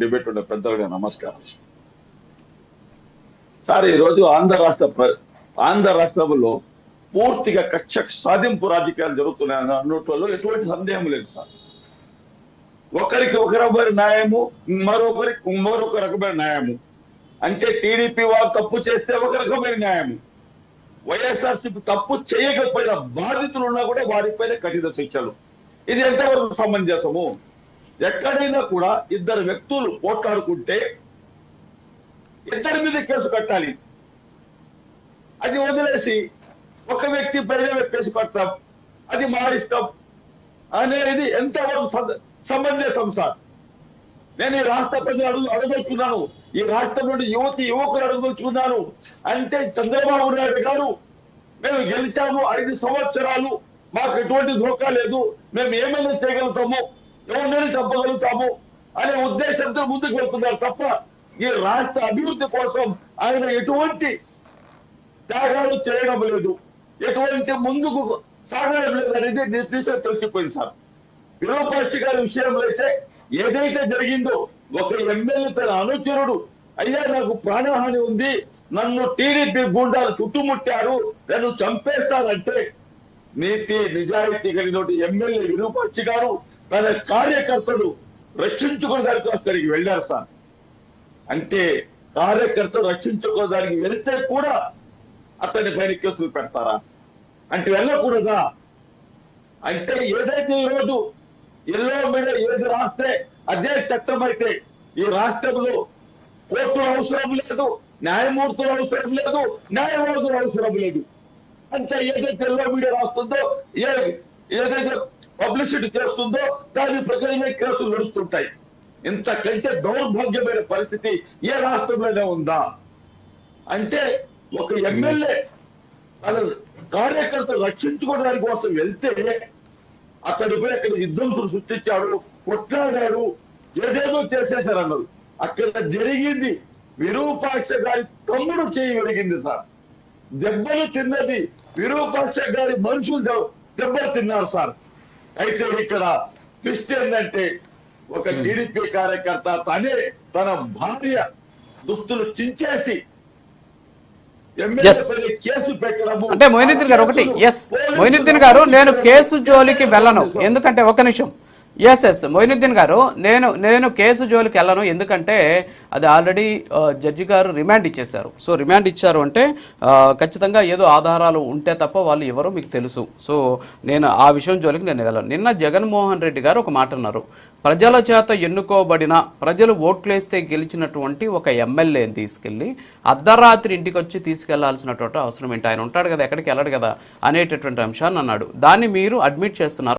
Debate ఉండే పెద్దలుగా నమస్కారం sir. ఈ రోజు ఆంధ్ర రాష్ట్రంలో పూర్తిగా కక్ష సాధింపు రాజకీయాలు జరుగుతున్నాయని అన్నట్లో ఎటువంటి సందేహం లేదు సార్. ఒకరికి ఒక రకమైన న్యాయము, మరొక రకమైన న్యాయము. అంటే టీడీపీ వాళ్ళు తప్పు చేస్తే ఒక రకమైన న్యాయము, వైఎస్ఆర్సీపీ తప్పు చేయకపోయిన బాధితులు ఉన్నా కూడా వారిపైన కఠిన శిక్షలు. ఇది ఎంతవరకు సమంజసము? ఎక్కడైనా కూడా ఇద్దరు వ్యక్తులు పోట్లాడుకుంటే ఇద్దరి మీద కేసు కట్టాలి. అది వదిలేసి ఒక వ్యక్తి పైన కేసు కడతాం, అది మా ఇష్టం అనేది ఎంతవరకు సమంజసం సార్? నేను ఈ రాష్ట్ర ప్రజలు అడగదలుచుకున్నాను, ఈ రాష్ట్రం నుండి యువకులు అడగదలుచుకున్నాను. అంటే చంద్రబాబు నాయుడు గారు, మేము గెలిచాము 5 సంవత్సరాలు, మాకు ఎటువంటి ధోకా లేదు, మేము ఏమైనా చేయగలుగుతాము, ఎవరినైనా చంపగలుగుతాము అనే ఉద్దేశంతో ముందుకు వెళ్తున్నారు తప్ప ఈ రాష్ట్ర అభివృద్ధి కోసం ఆయన ఎటువంటి త్యాగాలు చేయడం లేదు, ఎటువంటి ముందుకు సాగడం లేదు అనేది నిర్దేశం తెలిసిపోయింది సార్. విరూపాక్షి గారి విషయంలో అయితే ఏదైతే జరిగిందో, ఒక ఎమ్మెల్యే తన అనుచరుడు, అయ్యా నాకు ప్రాణహాని ఉంది, నన్ను టీడీపీ గుండాలు చుట్టుముట్టారు, నన్ను చంపేస్తారంటే నీతి నిజాయితీ కలిగిన ఎమ్మెల్యే విరూపాక్షి గారు తన కార్యకర్తలు రక్షించుకోవడానికి అక్కడికి వెళ్ళారు సార్. అంటే కార్యకర్తలు రక్షించుకోవడానికి వెళ్తే కూడా అతని పైన కేసులు పెడతారా? అంటే వెళ్ళకూడదా? అంటే ఏదైతే ఈరోజు ఎల్లో మీద ఏది రాస్తే అదే చట్టం అయితే ఈ రాష్ట్రంలో కోర్టులు అవసరం లేదు, న్యాయమూర్తులు అవసరం లేదు, న్యాయవాదులు అవసరం లేదు. అంటే ఏదైతే ఎల్లో మీడియా రాస్తుందో, ఏదైతే పబ్లిసిటీ చేస్తుందో దాని ప్రజలే కేసులు నడుస్తుంటాయి. ఇంతకంటే దౌర్భాగ్యమైన పరిస్థితి ఏ రాష్ట్రంలోనే ఉందా? అంటే ఒక ఎమ్మెల్యే తన కార్యకర్తలు రక్షించుకోవడానికి కోసం వెళ్తే అతడిపై అక్కడ విధ్వంసులు సృష్టించాడు, కొట్లాడాడు, ఏదేదో చేసేశారన్నారు. అక్కడ జరిగింది విరూపాక్ష గారి తమ్ముడు చేయి వెలిగింది సార్. దెబ్బలు తిన్నది విరూపాక్ష గారి మనుషులు దెబ్బలు తిన్నారు సార్. అయితే ఇక్కడ ట్విస్ట్ ఏంటంటే, ఒక టీడీపీ కార్యకర్త తన భార్య దుస్తులు చించేసి అంటే మొయినుద్దీన్ గారు ఒకటి, మొయినుద్దీన్ గారు నేను కేసు జోలికి వెళ్ళను, ఎందుకంటే ఒక నిమిషం. ఎస్ మొయినుద్దీన్ గారు, నేను కేసు జోలికి వెళ్ళను, ఎందుకంటే అది ఆల్రెడీ జడ్జి గారు రిమాండ్ ఇచ్చేశారు. సో రిమాండ్ ఇచ్చారు అంటే ఖచ్చితంగా ఏదో ఆధారాలు ఉంటే తప్ప వాళ్ళు ఎవరో మీకు తెలుసు. సో నేను ఆ విషయం జోలికి నేను వెళ్ళను. నిన్న జగన్మోహన్ రెడ్డి గారు ఒక మాట అన్నారు, ప్రజల చేత ఎన్నుకోబడిన, ప్రజలు ఓట్లేస్తే గెలిచినటువంటి ఒక ఎమ్మెల్యేని తీసుకెళ్లి అర్ధరాత్రి ఇంటికి వచ్చి తీసుకెళ్లాల్సినటువంటి అవసరం ఏంటి? ఆయన ఉంటాడు కదా, ఎక్కడికి వెళ్ళడు కదా అనేటటువంటి అంశాన్ని అన్నాడు. దాన్ని మీరు అడ్మిట్ చేస్తున్నారు.